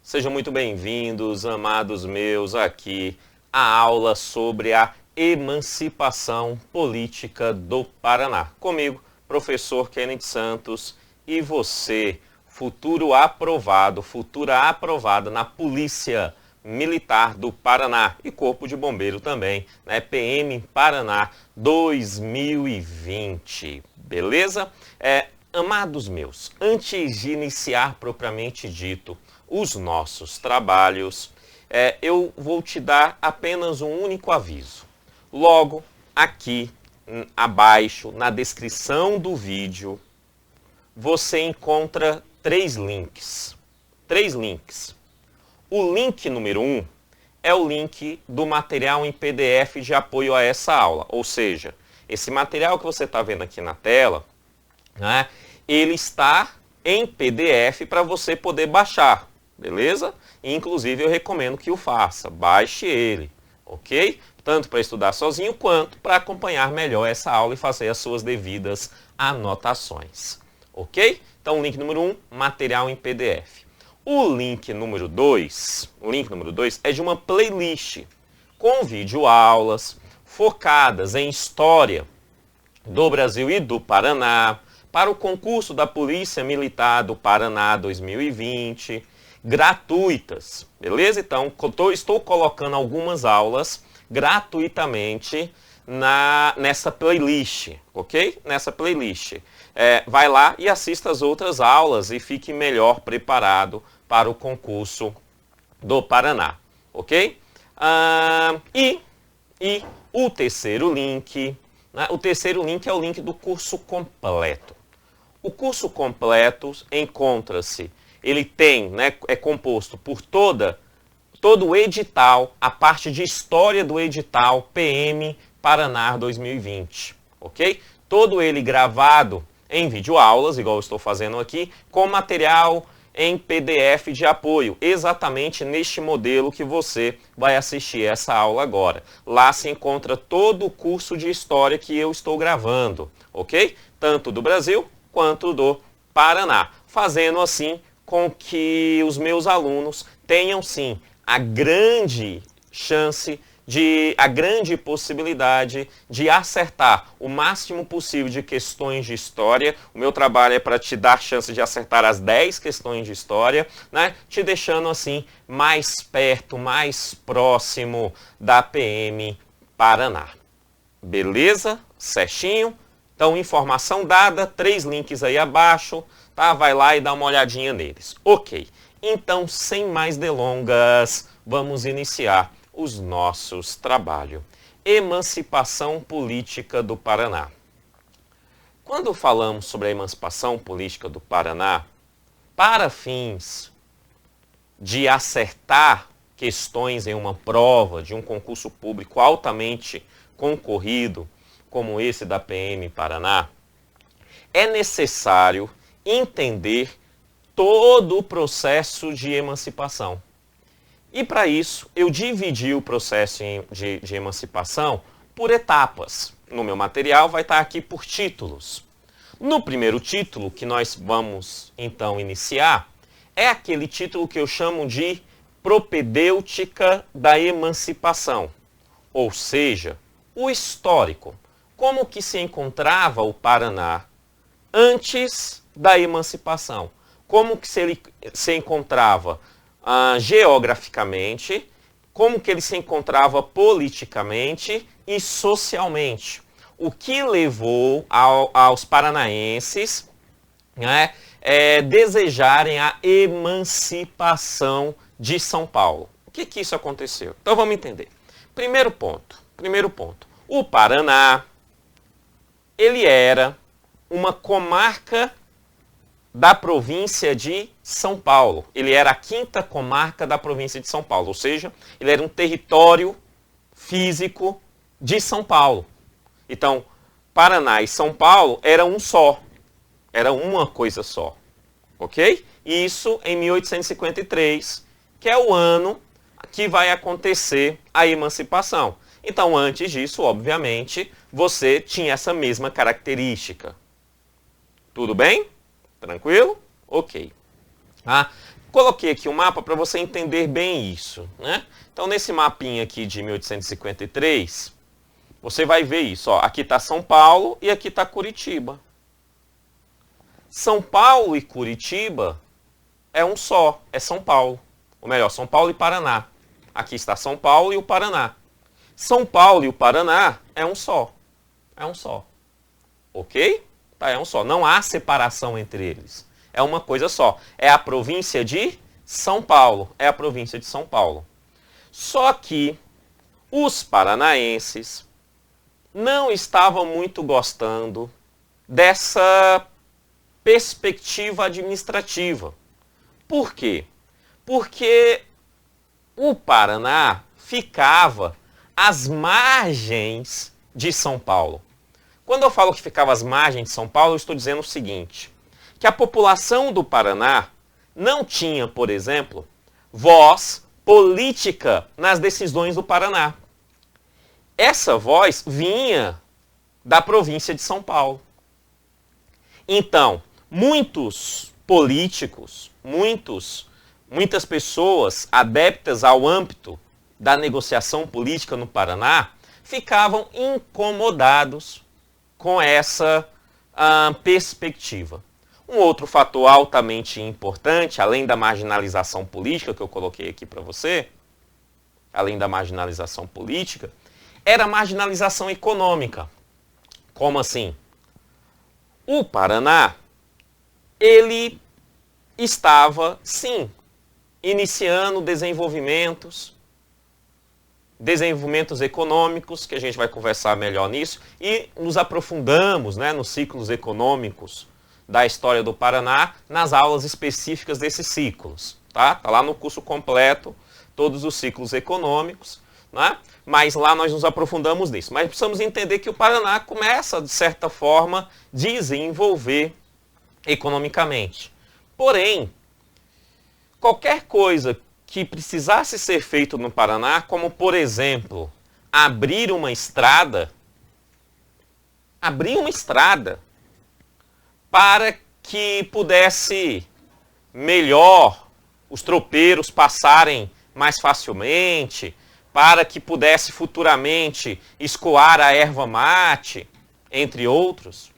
Sejam muito bem-vindos, amados meus, aqui à aula sobre a emancipação política do Paraná. Comigo, professor Kenneth Santos, e você, futura aprovada na Polícia Militar do Paraná e Corpo de Bombeiro também, né? PM Paraná 2020, beleza? Amados meus, antes de iniciar propriamente dito os nossos trabalhos, eu vou te dar apenas um único aviso. Logo, aqui abaixo, na descrição do vídeo, você encontra três links. O link número 1 é o link do material em PDF de apoio a essa aula. Ou seja, esse material que você está vendo aqui na tela, né, ele está em PDF para você poder baixar, beleza? Inclusive eu recomendo que o faça, baixe ele, ok? Tanto para estudar sozinho quanto para acompanhar melhor essa aula e fazer as suas devidas anotações, ok? Então, link número 1, material em PDF. O link número 2 é de uma playlist com videoaulas focadas em história do Brasil e do Paraná, para o concurso da Polícia Militar do Paraná 2020, gratuitas, beleza? Então, estou colocando algumas aulas gratuitamente nessa playlist, ok? Nessa playlist. Vai lá e assista as outras aulas e fique melhor preparado para o concurso do Paraná, ok? E o terceiro link, né? O terceiro link é o link do curso completo. O curso completo encontra-se, ele tem, né, é composto por todo o edital, a parte de história do edital PM Paraná 2020, ok? Todo ele gravado em videoaulas, igual eu estou fazendo aqui, com material em PDF de apoio, exatamente neste modelo que você vai assistir essa aula agora. Lá se encontra todo o curso de história que eu estou gravando, ok? Tanto do Brasil quanto do Paraná, fazendo assim com que os meus alunos tenham sim a grande chance a grande possibilidade de acertar o máximo possível de questões de história. O meu trabalho é para te dar chance de acertar as 10 questões de história, né? Te deixando assim mais perto, mais próximo da PM Paraná. Beleza? Certinho? Então, informação dada, 3 links aí abaixo, tá? Vai lá e dá uma olhadinha neles. Ok, então, sem mais delongas, vamos iniciar os nossos trabalhos. Emancipação política do Paraná. Quando falamos sobre a emancipação política do Paraná, para fins de acertar questões em uma prova de um concurso público altamente concorrido, como esse da PM Paraná, é necessário entender todo o processo de emancipação. E para isso, eu dividi o processo de emancipação por etapas. No meu material vai estar aqui por títulos. No primeiro título, que nós vamos então iniciar, é aquele título que eu chamo de propedêutica da emancipação. Ou seja, o histórico. Como que se encontrava o Paraná antes da emancipação? Como que ele se encontrava geograficamente, como que ele se encontrava politicamente e socialmente. O que levou aos paranaenses, né, desejarem a emancipação de São Paulo. O que isso aconteceu? Então vamos entender. Primeiro ponto. O Paraná, ele era uma comarca da província de São Paulo. Ele era a 5ª comarca da província de São Paulo, ou seja, ele era um território físico de São Paulo. Então, Paraná e São Paulo era um só, era uma coisa só, ok? Isso em 1853, que é o ano que vai acontecer a emancipação. Então, antes disso, obviamente, você tinha essa mesma característica. Tudo bem? Tranquilo? Ok. coloquei aqui um mapa para você entender bem isso, né? Então, nesse mapinha aqui de 1853, você vai ver isso. Ó, aqui está São Paulo e aqui está Curitiba. São Paulo e Curitiba é um só, é São Paulo. Ou melhor, São Paulo e Paraná. Aqui está São Paulo e o Paraná. São Paulo e o Paraná é um só. É um só. Ok? Tá, é um só. Não há separação entre eles. É uma coisa só. É a província de São Paulo. É a província de São Paulo. Só que os paranaenses não estavam muito gostando dessa perspectiva administrativa. Por quê? Porque o Paraná ficava às margens de São Paulo. Quando eu falo que ficava às margens de São Paulo, eu estou dizendo o seguinte, que a população do Paraná não tinha, por exemplo, voz política nas decisões do Paraná. Essa voz vinha da província de São Paulo. Então, muitos políticos, muitas pessoas adeptas ao âmbito da negociação política no Paraná ficavam incomodados com essa perspectiva. Um outro fator altamente importante, além da marginalização política que eu coloquei aqui para você, além da marginalização política, era a marginalização econômica. Como assim? O Paraná, ele estava, sim, iniciando desenvolvimentos econômicos, que a gente vai conversar melhor nisso, e nos aprofundamos, né, nos ciclos econômicos da história do Paraná, nas aulas específicas desses ciclos. Tá lá no curso completo, todos os ciclos econômicos, né? Mas lá nós nos aprofundamos nisso. Mas precisamos entender que o Paraná começa, de certa forma, a desenvolver economicamente. Porém, qualquer coisa que precisasse ser feito no Paraná, como, por exemplo, abrir uma estrada para que pudesse melhor os tropeiros passarem mais facilmente, para que pudesse futuramente escoar a erva mate, entre outros,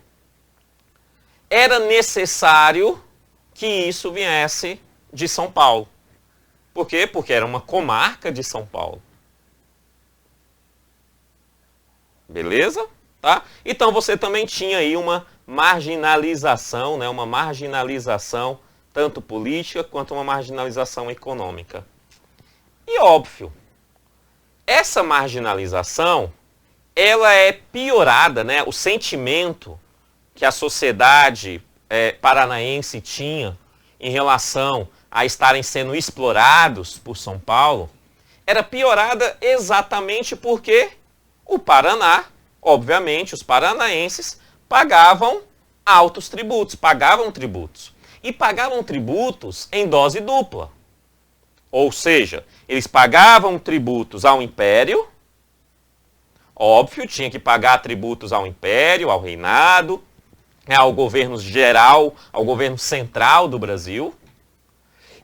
era necessário que isso viesse de São Paulo. Por quê? Porque era uma comarca de São Paulo. Beleza? Tá? Então você também tinha aí uma marginalização, né? Uma marginalização tanto política quanto uma marginalização econômica. E óbvio, essa marginalização, ela é piorada, né? O sentimento que a sociedade paranaense tinha em relação a estarem sendo explorados por São Paulo, era piorada exatamente porque o Paraná, obviamente, os paranaenses pagavam altos tributos, pagavam tributos. E pagavam tributos em dose dupla. Ou seja, eles pagavam tributos ao Império, óbvio, tinha que pagar tributos ao Império, ao Reinado, ao governo geral, ao governo central do Brasil,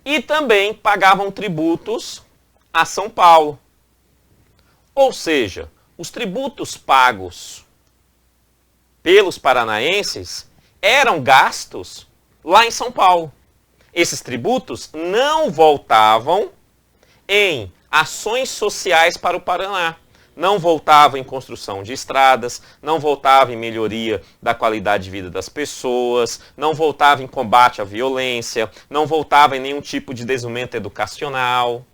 e também pagavam tributos a São Paulo. Ou seja, os tributos pagos pelos paranaenses eram gastos lá em São Paulo. Esses tributos não voltavam em ações sociais para o Paraná. Não voltava em construção de estradas, não voltava em melhoria da qualidade de vida das pessoas, não voltava em combate à violência, não voltava em nenhum tipo de desenvolvimento educacional.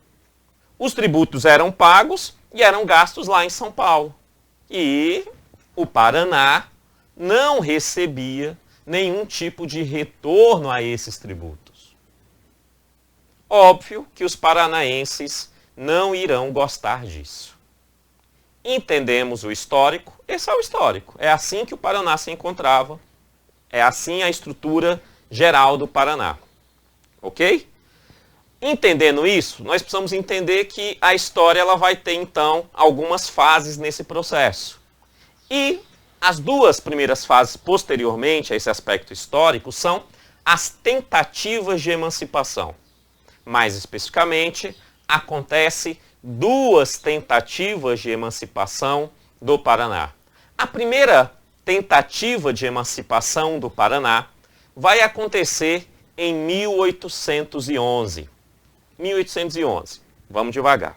Os tributos eram pagos e eram gastos lá em São Paulo. E o Paraná não recebia nenhum tipo de retorno a esses tributos. Óbvio que os paranaenses não irão gostar disso. Entendemos o histórico, esse é o histórico. É assim que o Paraná se encontrava, é assim a estrutura geral do Paraná. Ok? Entendendo isso, nós precisamos entender que a história ela vai ter, então, algumas fases nesse processo. E as duas primeiras fases posteriormente a esse aspecto histórico são as tentativas de emancipação. Mais especificamente, acontece duas tentativas de emancipação do Paraná. A primeira tentativa de emancipação do Paraná vai acontecer em 1811. 1811. Vamos devagar.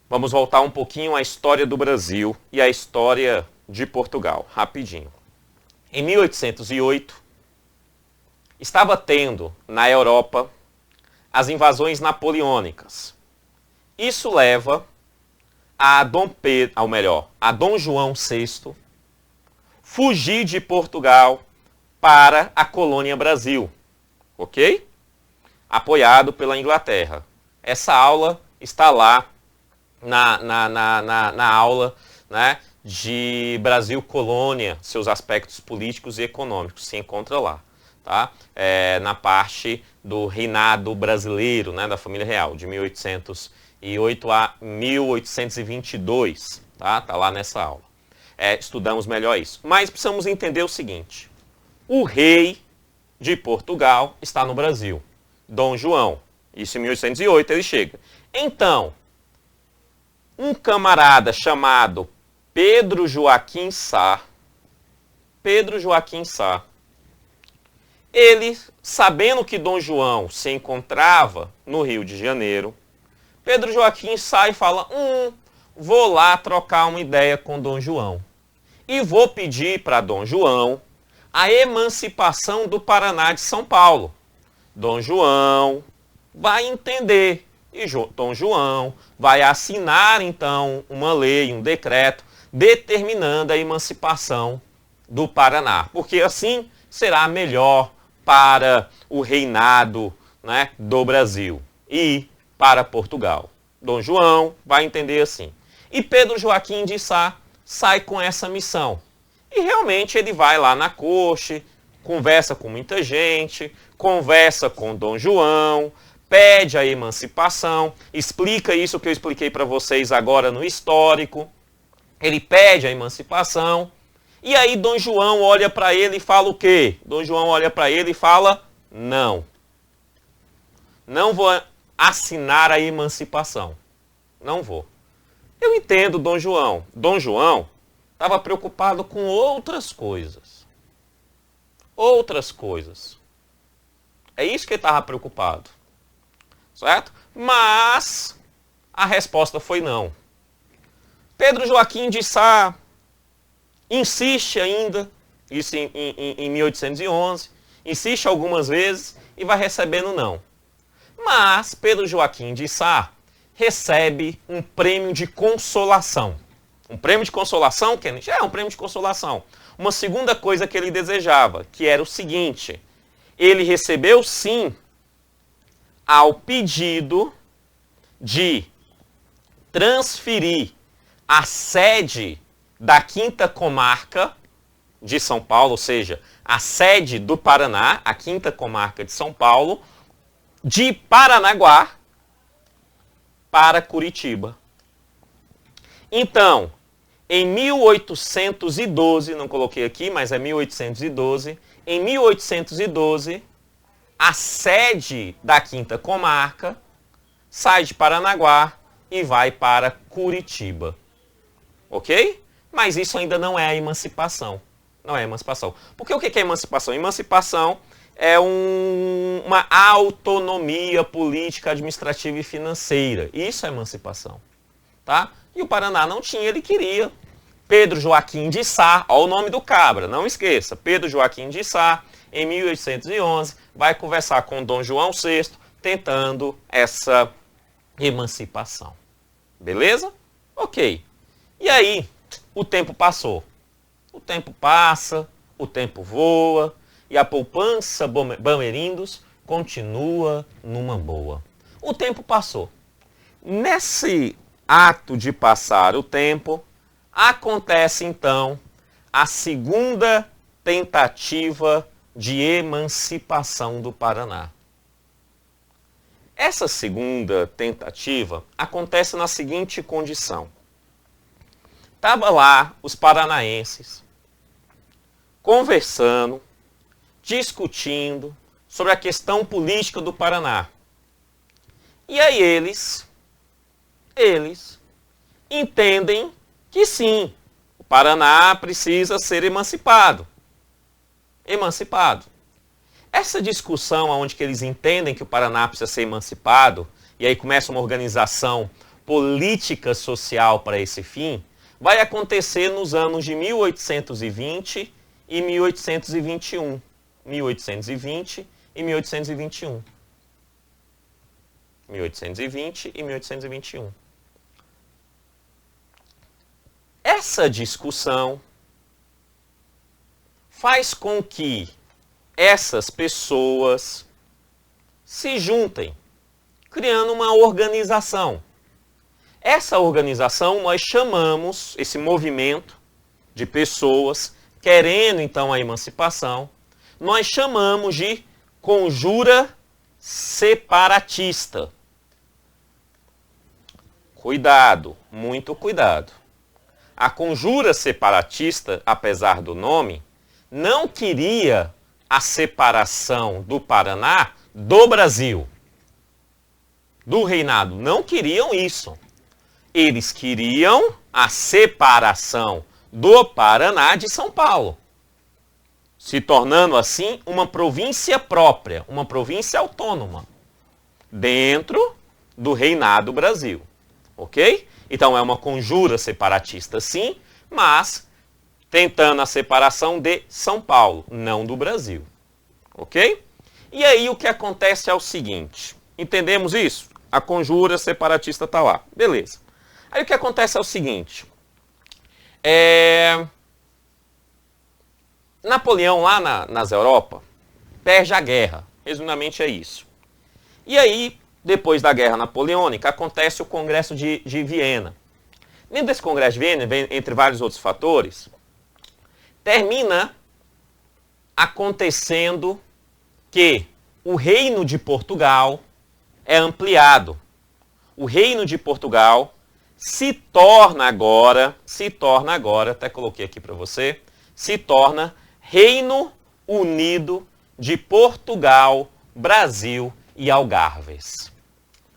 Vamos voltar um pouquinho à história do Brasil e à história de Portugal, rapidinho. Em 1808, estava tendo na Europa as invasões napoleônicas. Isso leva a Dom João VI fugir de Portugal para a colônia Brasil, ok? Apoiado pela Inglaterra. Essa aula está lá na aula, né, de Brasil Colônia, seus aspectos políticos e econômicos, se encontra lá, tá? Na parte do reinado brasileiro, né, da família real, de 1808 a 1822, tá? Tá lá nessa aula. Estudamos melhor isso. Mas precisamos entender o seguinte: o rei de Portugal está no Brasil, Dom João. Isso em 1808 ele chega. Então, um camarada chamado Pedro Joaquim Sá, ele, sabendo que Dom João se encontrava no Rio de Janeiro, Pedro Joaquim sai e fala: vou lá trocar uma ideia com Dom João. E vou pedir para Dom João a emancipação do Paraná de São Paulo. Dom João vai entender. E Dom João vai assinar, então, uma lei, um decreto, determinando a emancipação do Paraná. Porque assim será melhor para o reinado, né, do Brasil e para Portugal. Dom João vai entender assim. E Pedro Joaquim de Sá sai com essa missão. E realmente ele vai lá na corte, conversa com muita gente, conversa com Dom João, pede a emancipação, explica isso que eu expliquei para vocês agora no histórico. Ele pede a emancipação. E aí Dom João olha para ele e fala o quê? Dom João olha para ele e fala: não. Não vou assinar a emancipação. Não vou. Eu entendo Dom João. Dom João estava preocupado com outras coisas. Outras coisas. É isso que ele estava preocupado. Certo? Mas a resposta foi não. Pedro Joaquim de Sá insiste ainda, isso em 1811, insiste algumas vezes e vai recebendo não. Mas Pedro Joaquim de Sá recebe um prêmio de consolação. Um prêmio de consolação, Kenneth? Um prêmio de consolação. Uma segunda coisa que ele desejava, que era o seguinte: ele recebeu sim ao pedido de transferir a sede da 5ª Comarca de São Paulo, ou seja, a sede do Paraná, a 5ª Comarca de São Paulo, de Paranaguá para Curitiba. Então, em 1812, não coloquei aqui, mas é 1812, em 1812, a sede da 5ª Comarca sai de Paranaguá e vai para Curitiba. Ok? Mas isso ainda não é a emancipação. Não é a emancipação. Porque o que é emancipação? Emancipação é uma autonomia política, administrativa e financeira. Isso é emancipação. Tá? E o Paraná não tinha, ele queria. Pedro Joaquim de Sá, olha o nome do cabra, não esqueça. Pedro Joaquim de Sá, em 1811, vai conversar com Dom João VI, tentando essa emancipação. Beleza? Ok. E aí, o tempo passou. O tempo passa, o tempo voa, e a poupança Bamerindos continua numa boa. O tempo passou. Nesse ato de passar o tempo, acontece então a segunda tentativa de emancipação do Paraná. Essa segunda tentativa acontece na seguinte condição. Estavam lá os paranaenses conversando, discutindo sobre a questão política do Paraná. E aí eles entendem que sim, o Paraná precisa ser emancipado. Essa discussão onde que eles entendem que o Paraná precisa ser emancipado, e aí começa uma organização política social para esse fim, vai acontecer nos anos de 1820 e 1821. 1820 e 1821. 1820 e 1821. Essa discussão faz com que essas pessoas se juntem, criando uma organização. Essa organização nós chamamos, esse movimento de pessoas querendo então a emancipação, nós chamamos de conjura separatista. Cuidado, muito cuidado. A conjura separatista, apesar do nome, não queria a separação do Paraná do Brasil, do reinado. Não queriam isso. Eles queriam a separação do Paraná de São Paulo, se tornando assim uma província própria, uma província autônoma, dentro do reinado Brasil. Ok? Então é uma conjura separatista sim, mas tentando a separação de São Paulo, não do Brasil. Ok? E aí o que acontece é o seguinte, entendemos isso? A conjura separatista está lá, beleza. Aí o que acontece é o seguinte, Napoleão lá nas Europa perde a guerra, resumidamente é isso. E aí, depois da guerra napoleônica, acontece o Congresso de Viena. Dentro desse Congresso de Viena, entre vários outros fatores, termina acontecendo que o reino de Portugal é ampliado. O reino de Portugal se torna agora, até coloquei aqui para você, se torna Reino Unido de Portugal, Brasil e Algarves.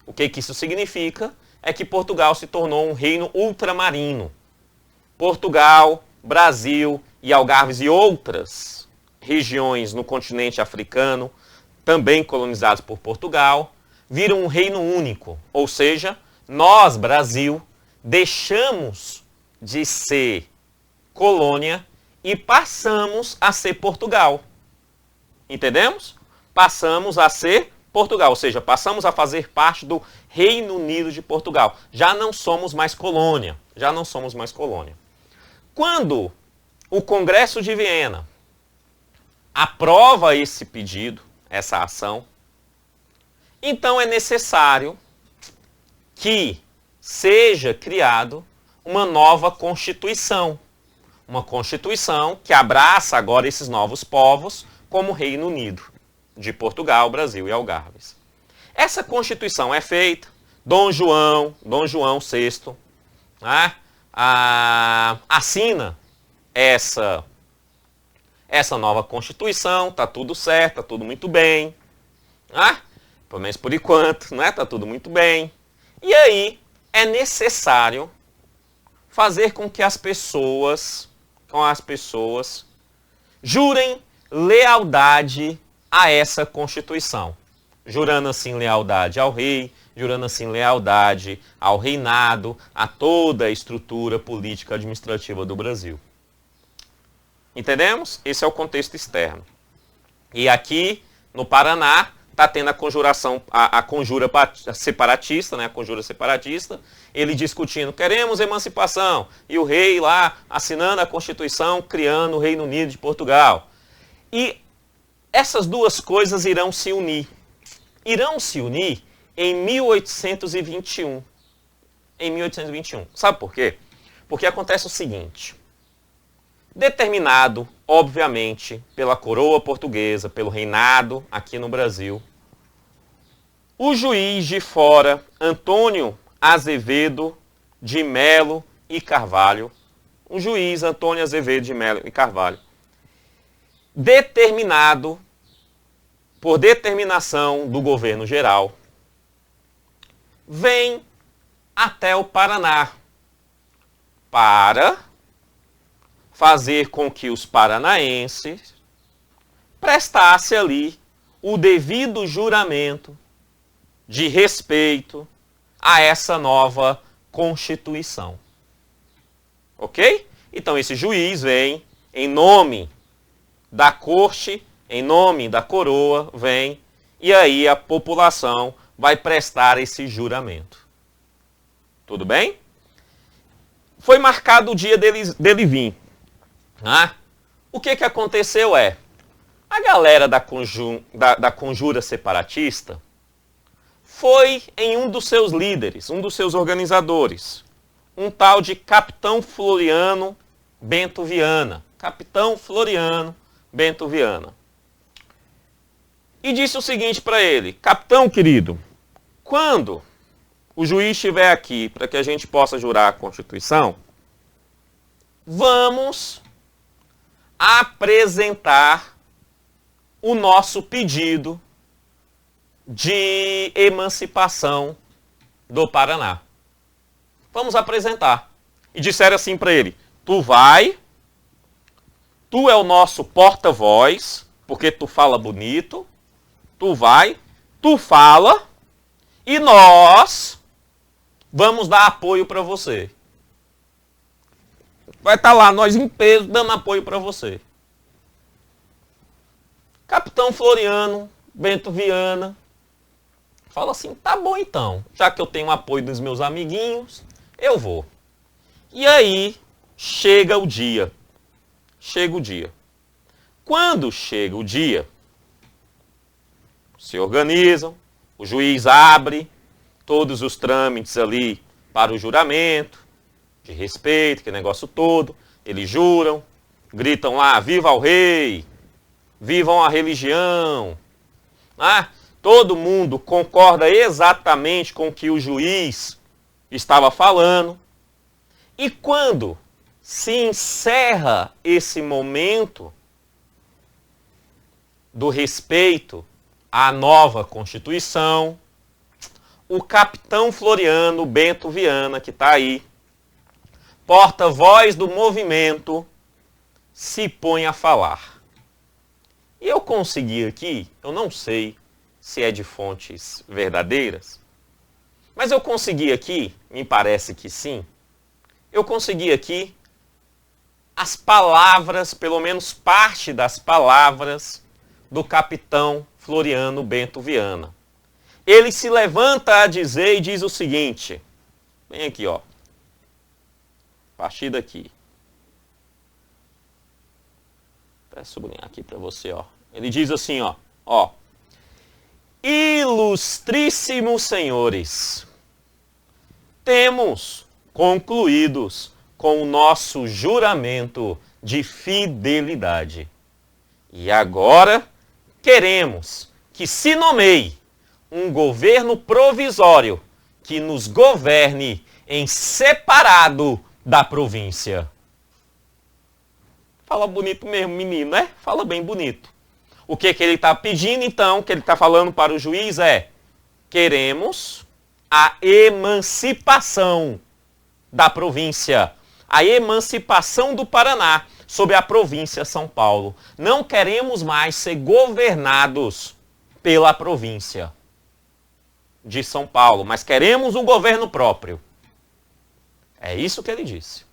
O que isso significa? É que Portugal se tornou um reino ultramarino. Portugal, Brasil e Algarves e outras regiões no continente africano, também colonizadas por Portugal, viram um reino único. Ou seja, nós, Brasil, deixamos de ser colônia e passamos a ser Portugal. Entendemos? Passamos a ser Portugal, ou seja, passamos a fazer parte do Reino Unido de Portugal. Já não somos mais colônia. Quando o Congresso de Viena aprova esse pedido, essa ação, então é necessário que seja criado uma nova Constituição. Uma Constituição que abraça agora esses novos povos como Reino Unido de Portugal, Brasil e Algarves. Essa Constituição é feita, Dom João VI, né, assina essa nova Constituição, tá tudo certo, tá tudo muito bem, né? Pelo menos por enquanto, né? Tá tudo muito bem. E aí é necessário fazer com que as pessoas jurem lealdade a essa Constituição, jurando assim lealdade ao rei, jurando assim lealdade ao reinado, a toda a estrutura política administrativa do Brasil. Entendemos? Esse é o contexto externo. E aqui, no Paraná, está tendo a conjuração, a conjura separatista, né? A conjura separatista, ele discutindo, queremos emancipação, e o rei lá assinando a Constituição, criando o Reino Unido de Portugal. E essas duas coisas irão se unir. Irão se unir em 1821. Em 1821. Sabe por quê? Porque acontece o seguinte. Determinado, obviamente, pela coroa portuguesa, pelo reinado aqui no Brasil, o juiz de fora, Antônio Azevedo de Melo e Carvalho, o juiz Antônio Azevedo de Melo e Carvalho, determinado por determinação do governo geral, vem até o Paraná para fazer com que os paranaenses prestassem ali o devido juramento de respeito a essa nova Constituição. Ok? Então esse juiz vem em nome da corte, em nome da coroa, vem, e aí a população vai prestar esse juramento. Tudo bem? Foi marcado o dia dele vir. O que aconteceu é, a galera da conjura separatista foi em um dos seus líderes, um dos seus organizadores, um tal de Capitão Floriano Bento Viana. Capitão Floriano Bento Viana. E disse o seguinte para ele: capitão querido, quando o juiz estiver aqui para que a gente possa jurar a Constituição, vamos apresentar o nosso pedido de emancipação do Paraná. Vamos apresentar. E disseram assim para ele: tu é o nosso porta-voz, porque tu fala bonito, tu fala, e nós vamos dar apoio para você. Vai estar lá, nós em peso, dando apoio para você. Capitão Floriano Bento Viana fala assim: tá bom então, já que eu tenho apoio dos meus amiguinhos, eu vou. E aí chega o dia. Quando chega o dia, se organizam, o juiz abre todos os trâmites ali para o juramento, de respeito, que negócio todo, eles juram, gritam lá: viva o rei, vivam a religião. Todo mundo concorda exatamente com o que o juiz estava falando. E quando se encerra esse momento do respeito à nova Constituição, o capitão Floriano Bento Viana, que está aí, porta-voz do movimento, se põe a falar. E eu consegui aqui, eu não sei se é de fontes verdadeiras, mas eu consegui aqui, me parece que sim, eu consegui aqui as palavras, pelo menos parte das palavras do capitão Floriano Bento Viana. Ele se levanta a dizer e diz o seguinte, vem aqui, ó, a partir daqui. Vou sublinhar aqui para você, ó. Ele diz assim, ó. Ilustríssimos senhores, temos concluídos com o nosso juramento de fidelidade. E agora queremos que se nomeie um governo provisório que nos governe em separado da província. Fala bonito mesmo, menino, né? Fala bem bonito. O que ele está pedindo, então, que ele está falando para o juiz é: queremos a emancipação da província, a emancipação do Paraná sobre a província São Paulo. Não queremos mais ser governados pela província de São Paulo, mas queremos um governo próprio. É isso que ele disse.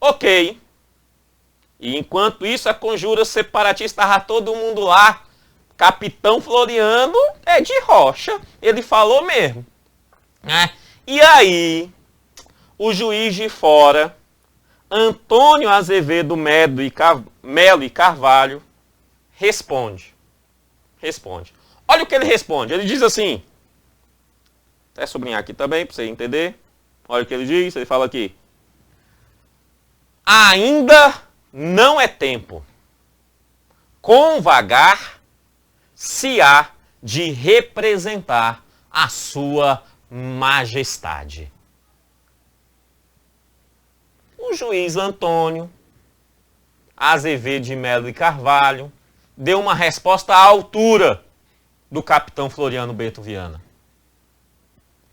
Ok. E enquanto isso, a conjura separatista estava todo mundo lá. Capitão Floriano é de rocha. Ele falou mesmo. E aí, o juiz de fora, Antônio Azevedo Melo e Carvalho, responde. Olha o que ele responde. Ele diz assim, até sublinhar aqui também, para você entender. Olha o que ele diz, ele fala aqui: ainda não é tempo. Com vagar se há de representar a sua majestade. O juiz Antônio Azevedo de Melo e Carvalho deu uma resposta à altura do capitão Floriano Bento Viana.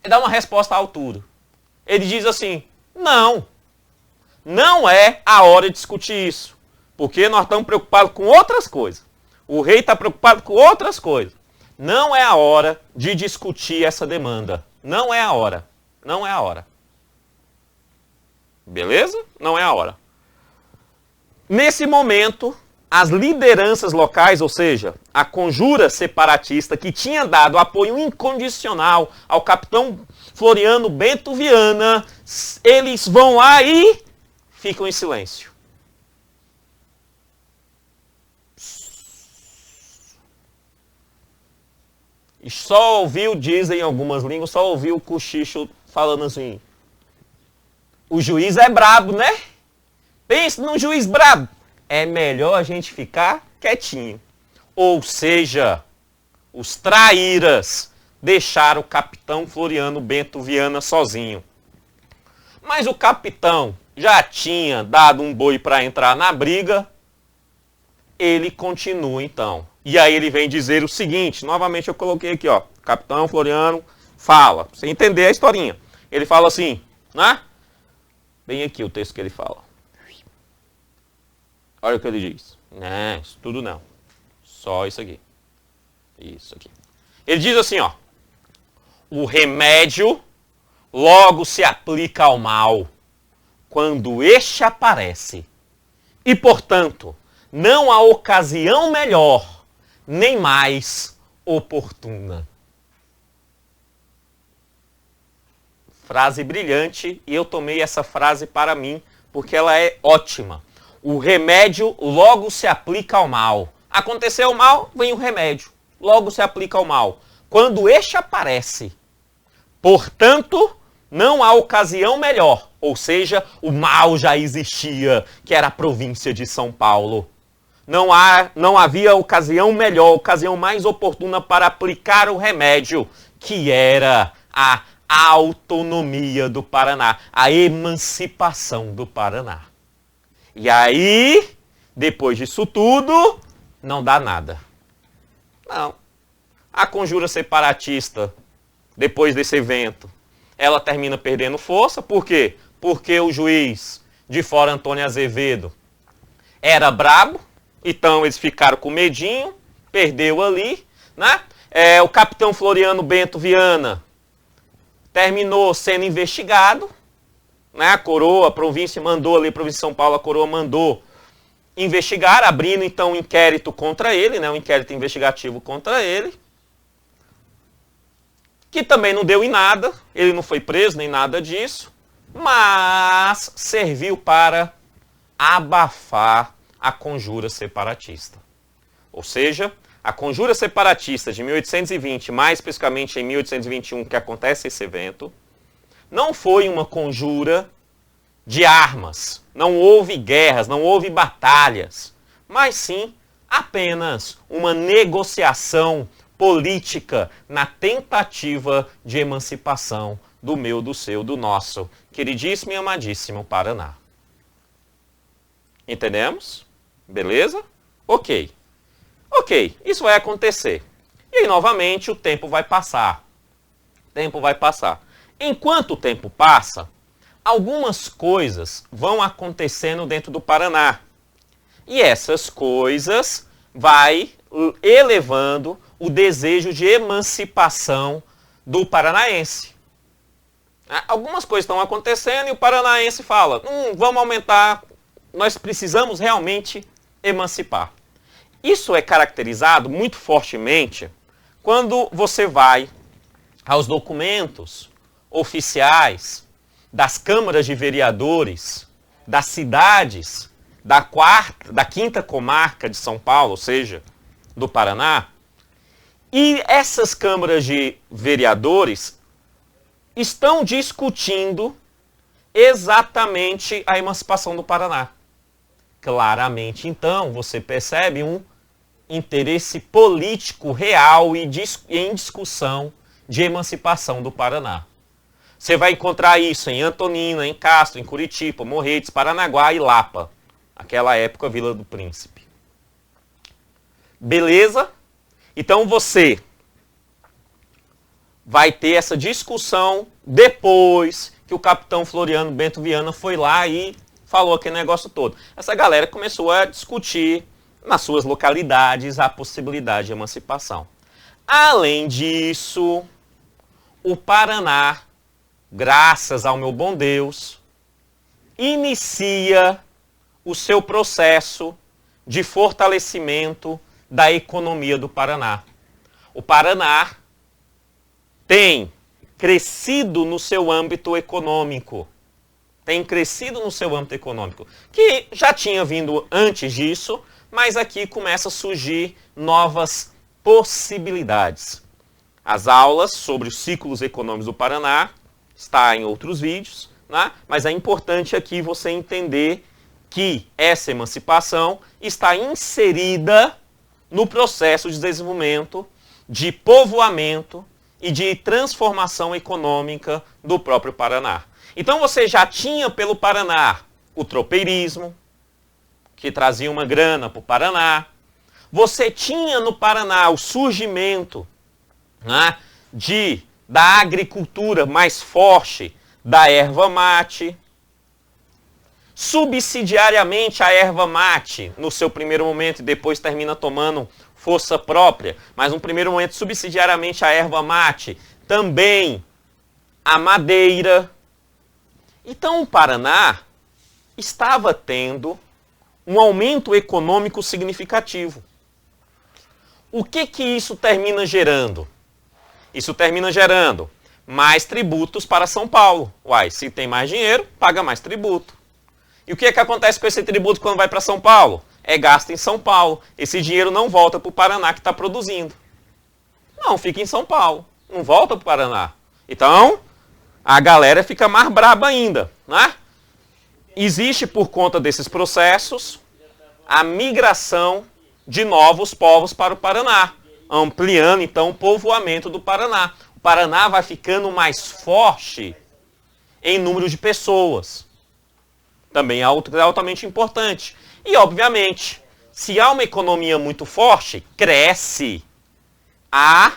Ele dá uma resposta à altura. Ele diz assim, não é a hora de discutir isso, porque nós estamos preocupados com outras coisas. O rei está preocupado com outras coisas. Não é a hora de discutir essa demanda. Não é a hora. Não é a hora. Beleza? Não é a hora. Nesse momento, as lideranças locais, ou seja, a conjura separatista que tinha dado apoio incondicional ao capitão Floriano Bento Viana, eles vão lá e ficam em silêncio. E só ouviu, dizem algumas línguas, só ouviu o cochicho falando assim, o juiz é brabo, né? Pense num juiz brabo. É melhor a gente ficar quietinho. Ou seja, os traíras deixaram o capitão Floriano Bento Viana sozinho. Mas o capitão já tinha dado um boi para entrar na briga. Ele continua então. E aí ele vem dizer o seguinte, novamente eu coloquei aqui, ó, capitão Floriano fala, pra você entender a historinha. Ele fala assim, né? Bem aqui o texto que ele fala. Olha o que ele diz. Não, isso tudo não. Só isso aqui. Isso aqui. Ele diz assim, ó. O remédio logo se aplica ao mal quando este aparece. E, portanto, não há ocasião melhor, nem mais oportuna. Frase brilhante, e eu tomei essa frase para mim, porque ela é ótima. O remédio logo se aplica ao mal. Aconteceu o mal, vem o remédio. Logo se aplica ao mal. Quando este aparece, portanto, não há ocasião melhor. Ou seja, o mal já existia, que era a província de São Paulo. Não havia ocasião melhor, ocasião mais oportuna para aplicar o remédio, que era a autonomia do Paraná, a emancipação do Paraná. E aí, depois disso tudo, não dá nada. Não. A conjura separatista, depois desse evento, ela termina perdendo força. Por quê? Porque o juiz de fora, Antônio Azevedo, era brabo, então eles ficaram com medinho, perdeu ali, né? O capitão Floriano Bento Viana terminou sendo investigado, né? A coroa, a província mandou ali, a província de São Paulo, a coroa mandou investigar, abrindo então um inquérito contra ele, né? Um inquérito investigativo contra ele, que também não deu em nada, ele não foi preso nem nada disso, mas serviu para abafar a conjura separatista. Ou seja, a conjura separatista de 1820, mais especificamente em 1821, que acontece esse evento, não foi uma conjura de armas, não houve guerras, não houve batalhas, mas sim apenas uma negociação política na tentativa de emancipação do meu, do seu, do nosso queridíssimo e amadíssimo Paraná. Entendemos? Beleza? Ok. Ok, isso vai acontecer. E aí, novamente, o tempo vai passar. O tempo vai passar. Enquanto o tempo passa, algumas coisas vão acontecendo dentro do Paraná. E essas coisas vai elevando o desejo de emancipação do paranaense. Algumas coisas estão acontecendo e o paranaense fala, vamos aumentar, nós precisamos realmente emancipar. Isso é caracterizado muito fortemente quando você vai aos documentos oficiais das câmaras de vereadores das cidades da quinta comarca de São Paulo, ou seja, do Paraná. E essas câmaras de vereadores estão discutindo exatamente a emancipação do Paraná. Claramente, então, você percebe um interesse político real e em discussão de emancipação do Paraná. Você vai encontrar isso em Antonina, em Castro, em Curitiba, Morretes, Paranaguá e Lapa. Aquela época, Vila do Príncipe. Beleza? Então você vai ter essa discussão depois que o capitão Floriano Bento Viana foi lá e falou aquele negócio todo. Essa galera começou a discutir nas suas localidades a possibilidade de emancipação. Além disso, o Paraná, graças ao meu bom Deus, inicia o seu processo de fortalecimento da economia do Paraná. O Paraná tem crescido no seu âmbito econômico. Que já tinha vindo antes disso, mas aqui começa a surgir novas possibilidades. As aulas sobre os ciclos econômicos do Paraná está em outros vídeos, né? Mas é importante aqui você entender que essa emancipação está inserida no processo de desenvolvimento, de povoamento e de transformação econômica do próprio Paraná. Então você já tinha pelo Paraná o tropeirismo, que trazia uma grana para o Paraná. Você tinha no Paraná o surgimento, né, da agricultura mais forte da erva mate. Subsidiariamente a erva mate, no seu primeiro momento, e depois termina tomando força própria, mas no primeiro momento, subsidiariamente a erva mate, também a madeira. Então o Paraná estava tendo um aumento econômico significativo. O que isso termina gerando? Isso termina gerando mais tributos para São Paulo. Uai, se tem mais dinheiro, paga mais tributo. E o que acontece com esse tributo quando vai para São Paulo? É gasto em São Paulo. Esse dinheiro não volta para o Paraná que está produzindo. Não, fica em São Paulo. Não volta para o Paraná. Então, a galera fica mais braba ainda, né? Existe, por conta desses processos, a migração de novos povos para o Paraná, ampliando, então, o povoamento do Paraná. O Paraná vai ficando mais forte em número de pessoas. Também é altamente importante. E, obviamente, se há uma economia muito forte, cresce a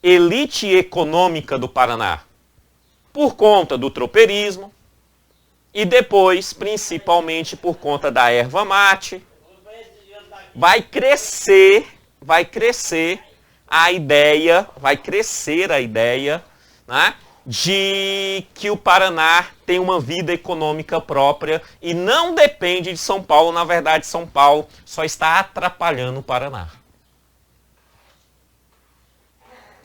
elite econômica do Paraná. Por conta do tropeirismo e depois, principalmente, por conta da erva mate, vai crescer a ideia, né, de que o Paraná tem uma vida econômica própria e não depende de São Paulo. Na verdade, São Paulo só está atrapalhando o Paraná.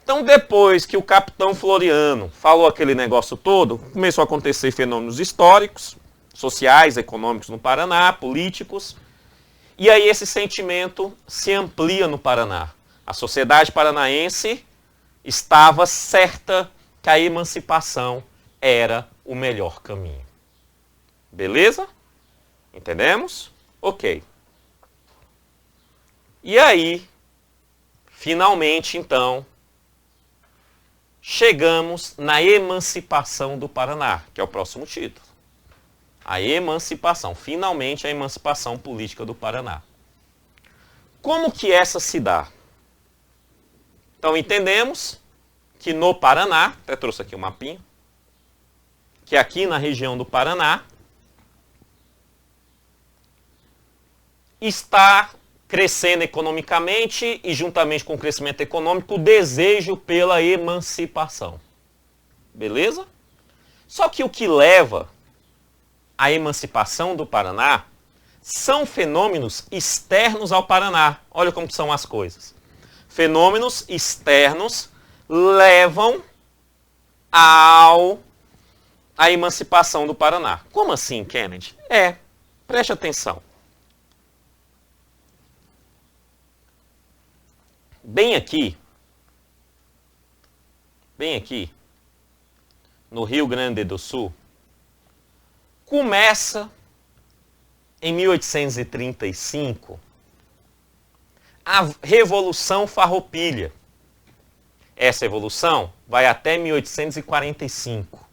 Então, depois que o capitão Floriano falou aquele negócio todo, começou a acontecer fenômenos históricos, sociais, econômicos no Paraná, políticos, e aí esse sentimento se amplia no Paraná. A sociedade paranaense estava certa que a emancipação era o melhor caminho. Beleza? Entendemos? Ok. E aí, finalmente, então, chegamos na emancipação do Paraná, que é o próximo título. A emancipação, finalmente a emancipação política do Paraná. Como que essa se dá? Então entendemos que no Paraná, até trouxe aqui um mapinha, que aqui na região do Paraná está crescendo economicamente e juntamente com o crescimento econômico o desejo pela emancipação. Beleza? Só que o que leva à emancipação do Paraná são fenômenos externos ao Paraná. Olha como são as coisas. Fenômenos externos levam à emancipação do Paraná. Como assim, Kennedy? Preste atenção. Bem aqui, no Rio Grande do Sul, começa em 1835 a Revolução Farroupilha. Essa revolução vai até 1845.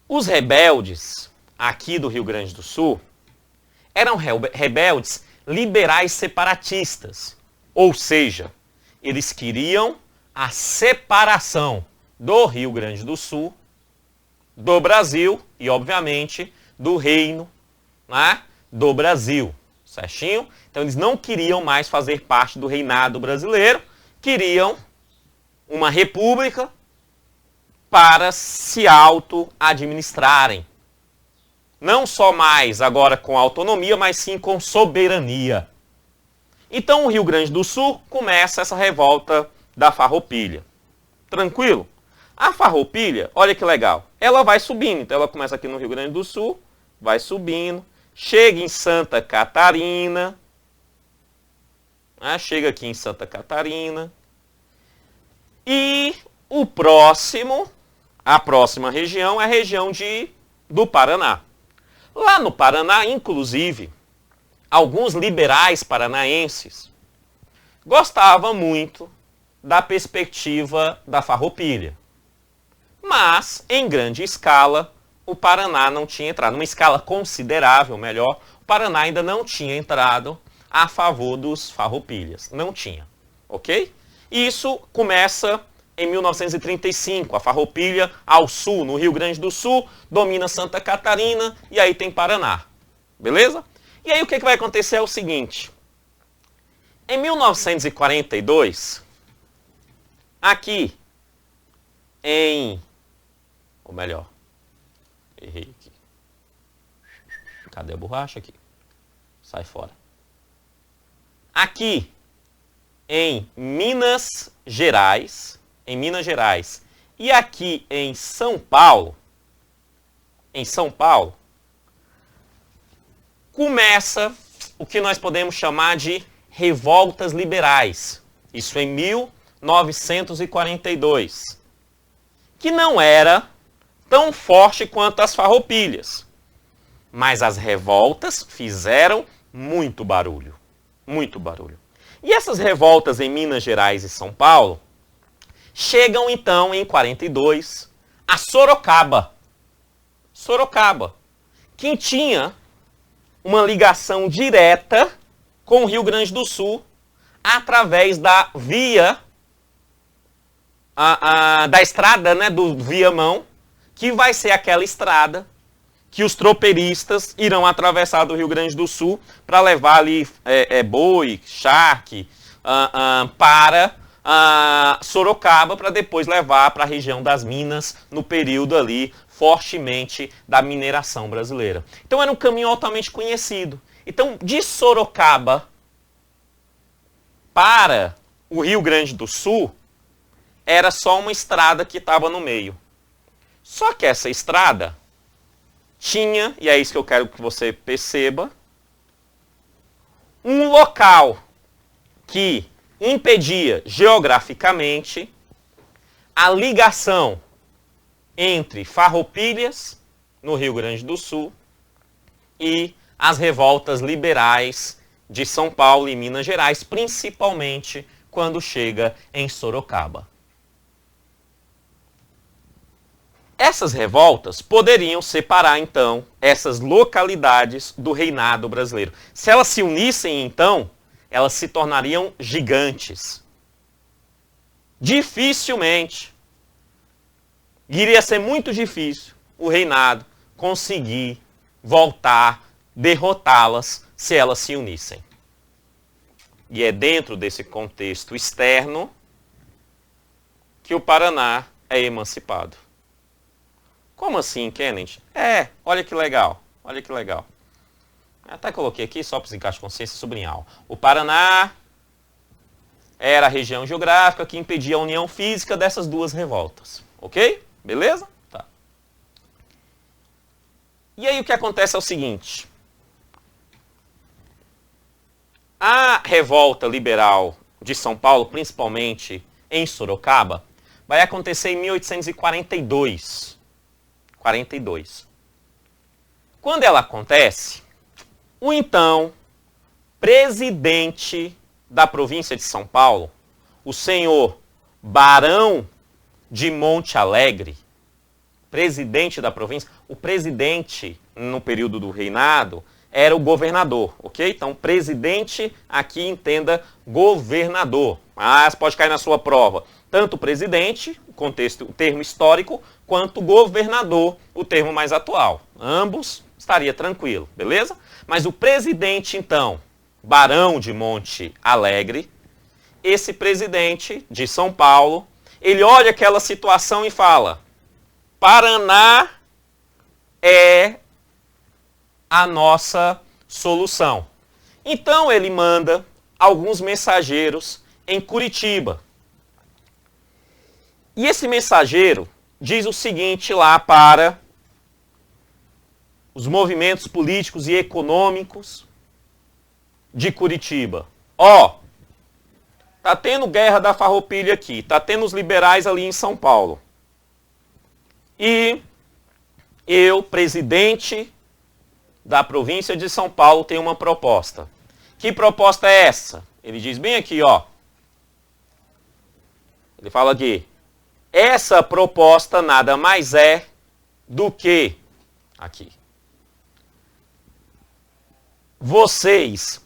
Os rebeldes aqui do Rio Grande do Sul eram rebeldes liberais separatistas. Ou seja, eles queriam a separação do Rio Grande do Sul, do Brasil e, obviamente, do reino, né, do Brasil. Certinho? Então eles não queriam mais fazer parte do reinado brasileiro, queriam uma república para se auto-administrarem. Não só mais agora com autonomia, mas sim com soberania. Então o Rio Grande do Sul começa essa revolta da Farroupilha. Tranquilo? A Farroupilha, olha que legal, ela vai subindo. Então ela começa aqui no Rio Grande do Sul, vai subindo, chega em Santa Catarina, chega aqui em Santa Catarina, e a próxima região é a região do Paraná. Lá no Paraná, inclusive, alguns liberais paranaenses gostavam muito da perspectiva da Farroupilha. Mas, em grande escala, o Paraná não tinha entrado. Numa escala considerável, melhor, o Paraná ainda não tinha entrado a favor dos farroupilhas. Não tinha. Ok? E isso começa em 1935. A Farroupilha ao sul, no Rio Grande do Sul, domina Santa Catarina e aí tem Paraná. Beleza? E aí o que vai acontecer é o seguinte. Em 1942, aqui ou melhor, errei aqui. Cadê a borracha aqui? Sai fora. Aqui em Minas Gerais, e aqui em São Paulo, começa o que nós podemos chamar de revoltas liberais. Isso em 1942. Que não era tão forte quanto as farroupilhas. Mas as revoltas fizeram muito barulho. Muito barulho. E essas revoltas em Minas Gerais e São Paulo chegam então em 42 a Sorocaba. Sorocaba, que tinha uma ligação direta com o Rio Grande do Sul através da via da estrada, né, do Viamão, que vai ser aquela estrada que os tropeiristas irão atravessar do Rio Grande do Sul para levar ali boi, charque, para Sorocaba, para depois levar para a região das Minas, no período ali fortemente da mineração brasileira. Então era um caminho altamente conhecido. Então, de Sorocaba para o Rio Grande do Sul, era só uma estrada que estava no meio. Só que essa estrada tinha, e é isso que eu quero que você perceba, um local que impedia geograficamente a ligação entre Farroupilhas, no Rio Grande do Sul, e as revoltas liberais de São Paulo e Minas Gerais, principalmente quando chega em Sorocaba. Essas revoltas poderiam separar, então, essas localidades do reinado brasileiro. Se elas se unissem, então, elas se tornariam gigantes. Dificilmente, iria ser muito difícil o reinado conseguir voltar, derrotá-las, se elas se unissem. E é dentro desse contexto externo que o Paraná é emancipado. Como assim, Kennedy? Olha que legal, olha que legal. Até coloquei aqui, só para os encaixes de consciência, sublinhar. O Paraná era a região geográfica que impedia a união física dessas duas revoltas. Ok? Beleza? Tá. E aí o que acontece é o seguinte. A revolta liberal de São Paulo, principalmente em Sorocaba, vai acontecer em 1842. Quando ela acontece, o então presidente da província de São Paulo, o senhor Barão de Monte Alegre, presidente da província, o presidente no período do reinado era o governador, ok? Então, presidente, aqui entenda governador. Mas pode cair na sua prova tanto presidente, contexto, o termo histórico, quanto governador, o termo mais atual. Ambos estaria tranquilo, beleza? Mas o presidente, então, Barão de Monte Alegre, esse presidente de São Paulo, ele olha aquela situação e fala: Paraná é a nossa solução. Então ele manda alguns mensageiros em Curitiba. E esse mensageiro diz o seguinte lá para os movimentos políticos e econômicos de Curitiba: ó, tá tendo guerra da farroupilha aqui, tá tendo os liberais ali em São Paulo. E eu, presidente da província de São Paulo, tenho uma proposta. Que proposta é essa? Ele diz bem aqui, ó. Ele fala aqui: essa proposta nada mais é do que aqui. Vocês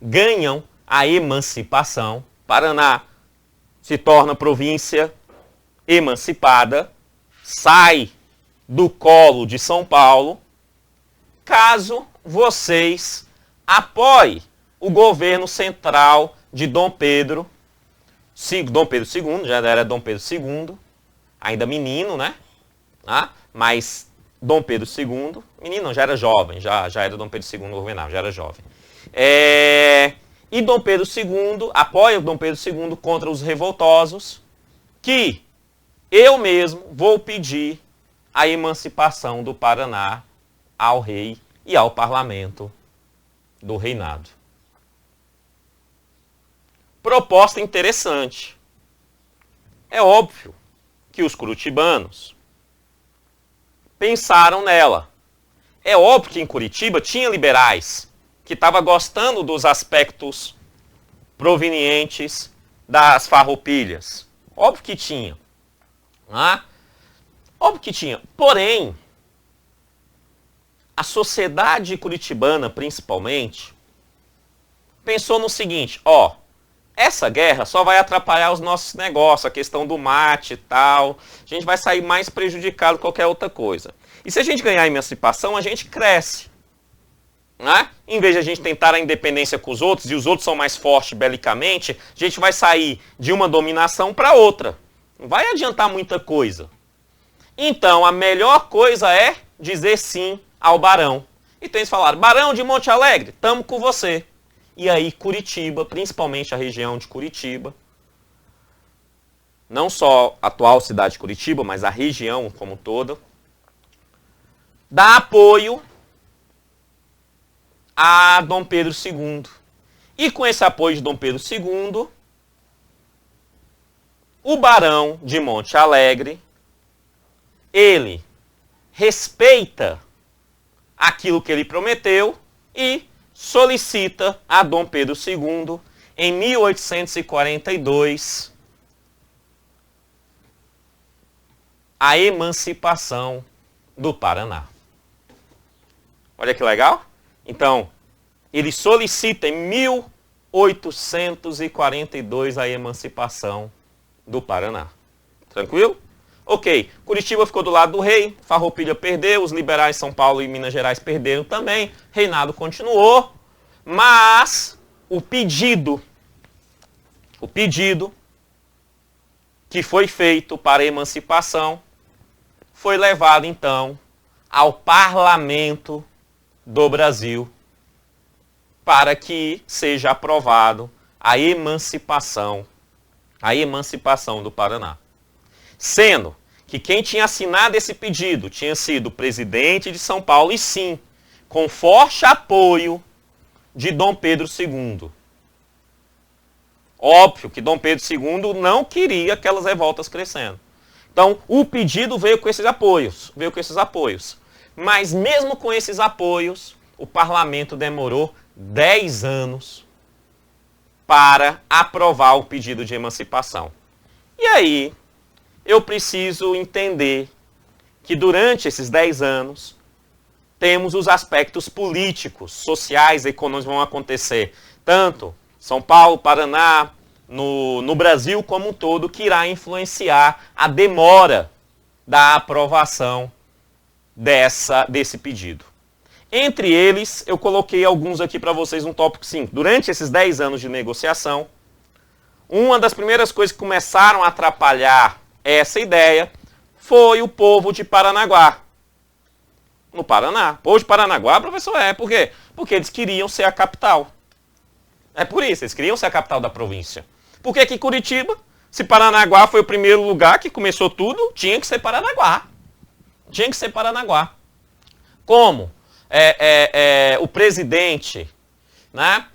ganham a emancipação. Paraná se torna província emancipada, sai do colo de São Paulo, caso vocês apoiem o governo central de Dom Pedro II, já era Dom Pedro II, ainda menino, né? Mas Dom Pedro II, menino não, já era jovem, já era Dom Pedro II governava, já era jovem. E Dom Pedro II apoia Dom Pedro II contra os revoltosos, que eu mesmo vou pedir a emancipação do Paraná ao rei e ao parlamento do reinado. Proposta interessante. É óbvio que os curitibanos pensaram nela. É óbvio que em Curitiba tinha liberais que estavam gostando dos aspectos provenientes das farroupilhas. Óbvio que tinha. Óbvio que tinha. Porém, a sociedade curitibana, principalmente, pensou no seguinte: ó, essa guerra só vai atrapalhar os nossos negócios, a questão do mate e tal. A gente vai sair mais prejudicado que qualquer outra coisa. E se a gente ganhar a emancipação, a gente cresce. Em vez de a gente tentar a independência com os outros, e os outros são mais fortes belicamente, a gente vai sair de uma dominação para outra. Não vai adiantar muita coisa. Então, a melhor coisa é dizer sim ao Barão. Então eles falaram: Barão de Monte Alegre, estamos com você. E aí Curitiba, principalmente a região de Curitiba, não só a atual cidade de Curitiba, mas a região como toda, dá apoio a Dom Pedro II. E com esse apoio de Dom Pedro II, o Barão de Monte Alegre, ele respeita aquilo que ele prometeu e solicita a Dom Pedro II, em 1842, a emancipação do Paraná. Olha que legal. Então, ele solicita em 1842 a emancipação do Paraná. Tranquilo? Ok, Curitiba ficou do lado do rei, Farroupilha perdeu, os liberais São Paulo e Minas Gerais perderam também, reinado continuou, mas o pedido que foi feito para a emancipação foi levado então ao parlamento do Brasil para que seja aprovado a emancipação do Paraná. Sendo que quem tinha assinado esse pedido tinha sido o presidente de São Paulo, e sim, com forte apoio de Dom Pedro II. Óbvio que Dom Pedro II não queria aquelas revoltas crescendo. Então, o pedido veio com esses apoios. Mas mesmo com esses apoios, o parlamento demorou 10 anos para aprovar o pedido de emancipação. E aí, eu preciso entender que durante esses 10 anos, temos os aspectos políticos, sociais, econômicos vão acontecer, tanto São Paulo, Paraná, no Brasil como um todo, que irá influenciar a demora da aprovação desse pedido. Entre eles, eu coloquei alguns aqui para vocês no tópico 5. Durante esses 10 anos de negociação, uma das primeiras coisas que começaram a atrapalhar essa ideia foi o povo de Paranaguá. No Paraná. O povo de Paranaguá, professor, por quê? Porque eles queriam ser a capital. É por isso, eles queriam ser a capital da província. Por que que Curitiba, se Paranaguá foi o primeiro lugar que começou tudo, tinha que ser Paranaguá. Tinha que ser Paranaguá. Como o presidente, né,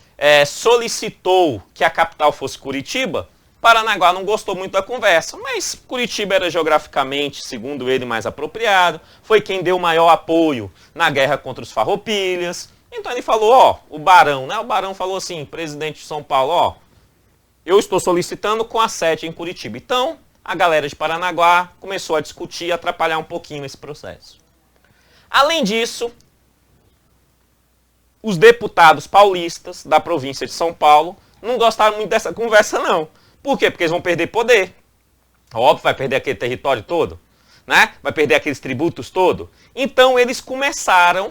solicitou que a capital fosse Curitiba, Paranaguá não gostou muito da conversa, mas Curitiba era geograficamente, segundo ele, mais apropriado, foi quem deu maior apoio na guerra contra os farroupilhas. Então ele falou, o Barão, né? O Barão falou assim, presidente de São Paulo, eu estou solicitando com a sede em Curitiba. Então, a galera de Paranaguá começou a discutir e atrapalhar um pouquinho esse processo. Além disso, os deputados paulistas da província de São Paulo não gostaram muito dessa conversa, não. Por quê? Porque eles vão perder poder. Óbvio, vai perder aquele território todo, né? Vai perder aqueles tributos todos. Então, eles começaram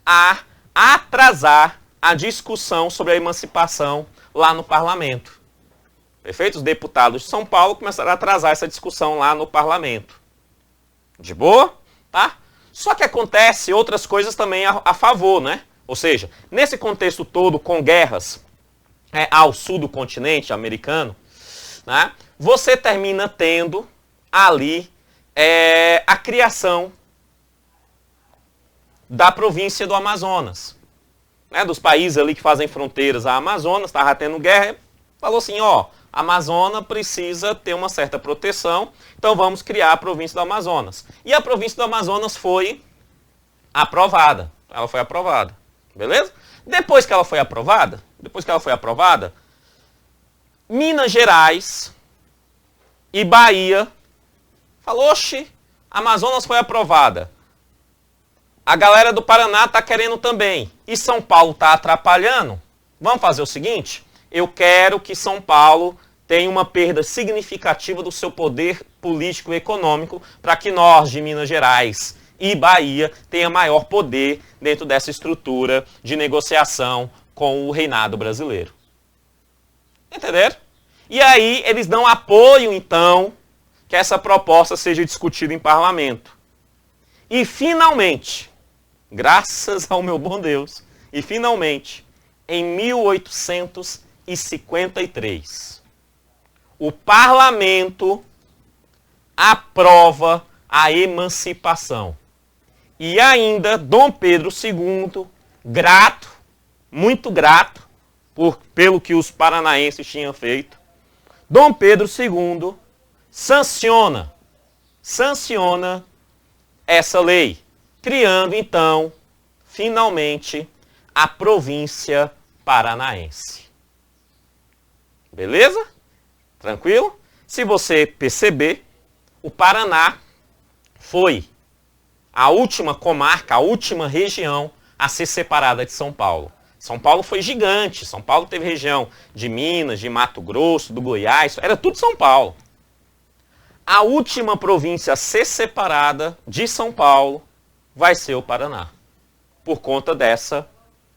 a atrasar a discussão sobre a emancipação lá no parlamento. Perfeito? Os deputados de São Paulo começaram a atrasar essa discussão lá no parlamento. De boa? Tá? Só que acontece outras coisas também a favor, né? Ou seja, nesse contexto todo, com guerras ao sul do continente americano, né, você termina tendo ali a criação da província do Amazonas. Né, dos países ali que fazem fronteiras à Amazonas, estava tendo guerra, falou assim, a Amazônia precisa ter uma certa proteção, então vamos criar a província do Amazonas. E a província do Amazonas foi aprovada. Ela foi aprovada. Beleza? Depois que ela foi aprovada, Minas Gerais e Bahia falou, oxe, Amazonas foi aprovada. A galera do Paraná está querendo também. E São Paulo está atrapalhando. Vamos fazer o seguinte? Eu quero que São Paulo tenha uma perda significativa do seu poder político e econômico para que nós, de Minas Gerais e Bahia, tenha maior poder dentro dessa estrutura de negociação com o reinado brasileiro. Entenderam? E aí eles dão apoio, então, que essa proposta seja discutida em parlamento. E finalmente, graças ao meu bom Deus, e finalmente, em 1853, o parlamento aprova a emancipação. E ainda Dom Pedro II, grato, muito grato, pelo que os paranaenses tinham feito, Dom Pedro II sanciona essa lei, criando então, finalmente, a província paranaense. Beleza? Tranquilo? Se você perceber, o Paraná foi a última comarca, a última região a ser separada de São Paulo. São Paulo foi gigante. São Paulo teve região de Minas, de Mato Grosso, do Goiás, era tudo São Paulo. A última província a ser separada de São Paulo vai ser o Paraná. Por conta dessa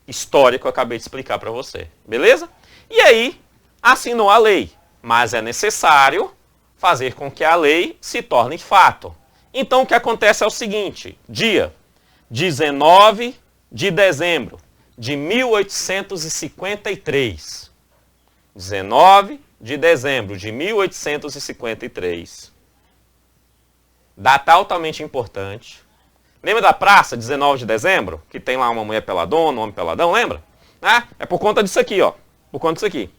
história que eu acabei de explicar para você. Beleza? E aí, assinou a lei. Mas é necessário fazer com que a lei se torne fato. Então, o que acontece é o seguinte. Dia 19 de dezembro de 1853. 19 de dezembro de 1853. Data altamente importante. Lembra da praça, 19 de dezembro? Que tem lá uma mulher peladona, um homem peladão, lembra? É por conta disso aqui, ó. Por conta disso aqui.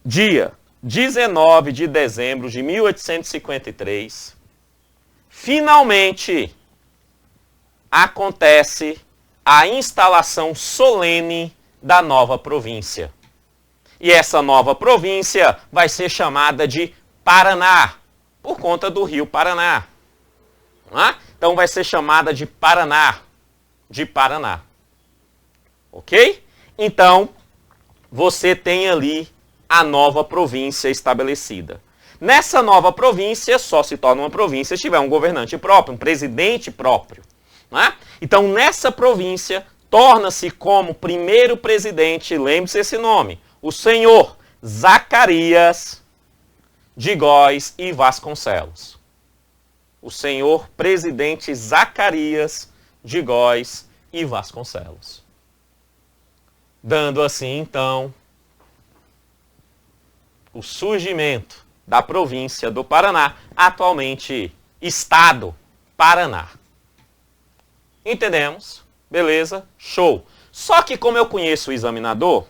Dia 19 de dezembro de 1853, finalmente acontece a instalação solene da nova província. E essa nova província vai ser chamada de Paraná, por conta do rio Paraná. Então vai ser chamada de Paraná. de Paraná. Ok? Então, você tem ali a nova província estabelecida. Nessa nova província, só se torna uma província se tiver um governante próprio, um presidente próprio. Né? Então, nessa província, torna-se como primeiro presidente, lembre-se esse nome, o senhor Zacarias de Góes e Vasconcelos. O senhor presidente Zacarias de Góes e Vasconcelos. Dando assim, então, o surgimento da província do Paraná, atualmente Estado Paraná. Entendemos? Beleza? Show. Só que como eu conheço o examinador,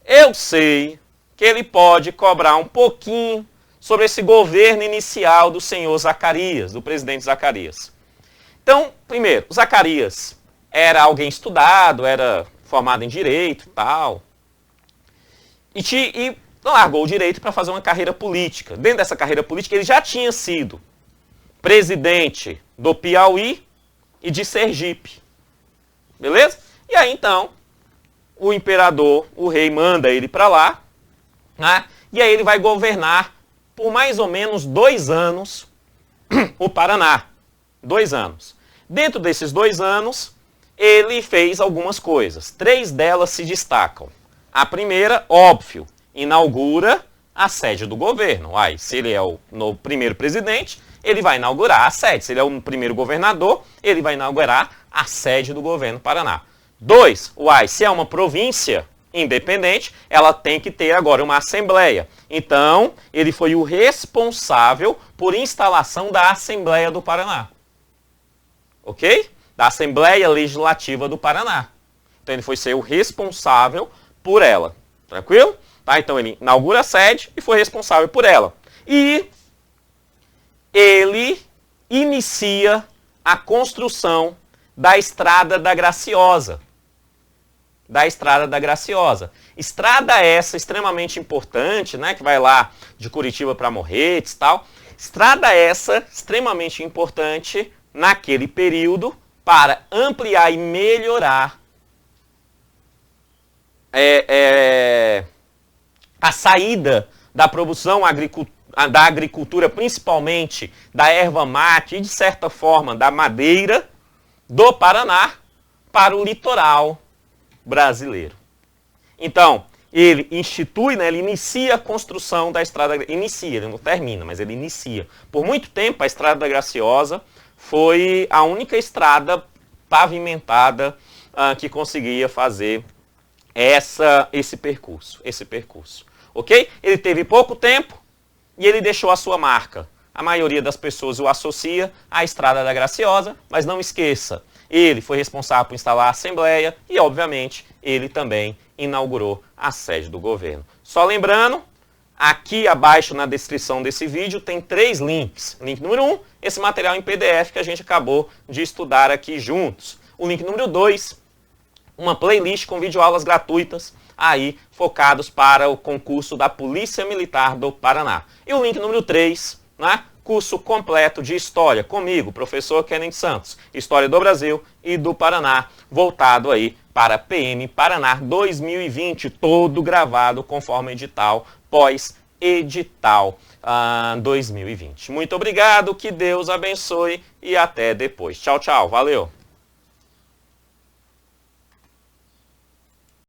eu sei que ele pode cobrar um pouquinho sobre esse governo inicial do senhor Zacarias, do presidente Zacarias. Então, primeiro, o Zacarias era alguém estudado, era formado em direito e tal, e largou o direito para fazer uma carreira política. Dentro dessa carreira política, ele já tinha sido presidente do Piauí e de Sergipe. Beleza? E aí, então, o imperador, o rei, manda ele para lá, né? E aí ele vai governar por mais ou menos 2 anos o Paraná. 2 anos. Dentro desses 2 anos, ele fez algumas coisas. 3 delas se destacam. A primeira, óbvio, inaugura a sede do governo. Se ele é o primeiro presidente, ele vai inaugurar a sede. Se ele é o primeiro governador, ele vai inaugurar a sede do governo Paraná. 2, se é uma província independente, ela tem que ter agora uma assembleia. Então, ele foi o responsável por instalação da Assembleia do Paraná. Ok? Da Assembleia Legislativa do Paraná. Então, ele foi ser o responsável por ela. Tranquilo? Tá? Então, ele inaugura a sede e foi responsável por ela. E ele inicia a construção da Estrada da Graciosa. Estrada essa extremamente importante, né, que vai lá de Curitiba para Morretes e tal. Estrada essa extremamente importante naquele período para ampliar e melhorar a saída da produção da agricultura, principalmente da erva mate e, de certa forma, da madeira do Paraná para o litoral brasileiro. Então, ele institui, né, ele inicia a construção da Estrada, ele não termina, mas ele inicia. Por muito tempo, a Estrada da Graciosa foi a única estrada pavimentada que conseguia fazer esse percurso. Ok? Ele teve pouco tempo e ele deixou a sua marca. A maioria das pessoas o associa à Estrada da Graciosa, mas não esqueça, ele foi responsável por instalar a Assembleia e, obviamente, ele também inaugurou a sede do governo. Só lembrando, aqui abaixo na descrição desse vídeo tem 3 links. Link número 1, esse material em PDF que a gente acabou de estudar aqui juntos. O link número 2, uma playlist com videoaulas gratuitas aí focados para o concurso da Polícia Militar do Paraná. E o link número 3, né? Curso completo de História comigo, professor Kennedy Santos, História do Brasil e do Paraná, voltado aí para PM Paraná 2020, todo gravado conforme edital, pós-edital 2020. Muito obrigado, que Deus abençoe e até depois. Tchau, tchau, valeu!